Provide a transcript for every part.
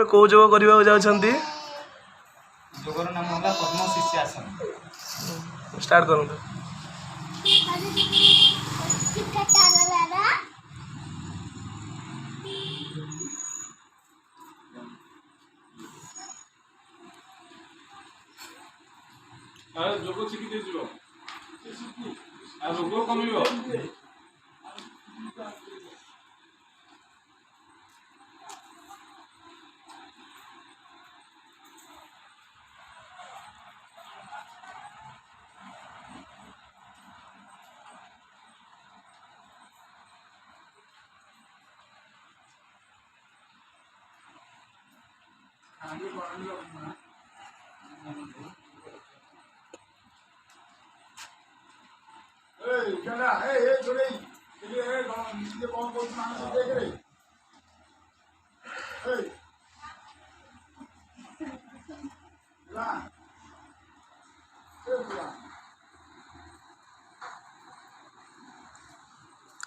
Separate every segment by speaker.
Speaker 1: कौ जोग करने जाऊँगी
Speaker 2: जोगर नाम है पद्म शीर्षासन।
Speaker 1: स्टार्ट करूँ
Speaker 3: जोग शिखी रोग कम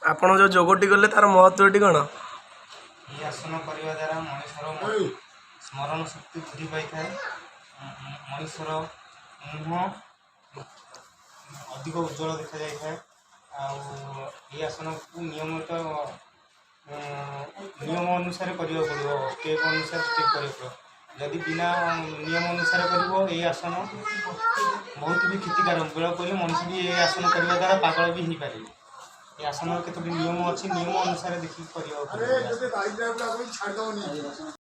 Speaker 1: आपण जो जोगटी गले तार महत्वटी कौन
Speaker 2: ये आसन करने द्वारा मनुष्यर स्मरण शक्ति वृद्धि पाई था। मनुष्यर मुह अधिक उज्जवल देखा जाए। ये आसन को नियमित नियम अनुसार करने पड़ो स्टेप अनुसार स्टेप कर जदि बिना नियम अनुसार कर ये आसन बहुत भी क्षतिकारक बेल पड़े मनुष्य भी ये आसन करने द्वारा पागल भी हो पारे। ये आसन केतोटी नियम अच्छी नियम अनुसार देखिए कर।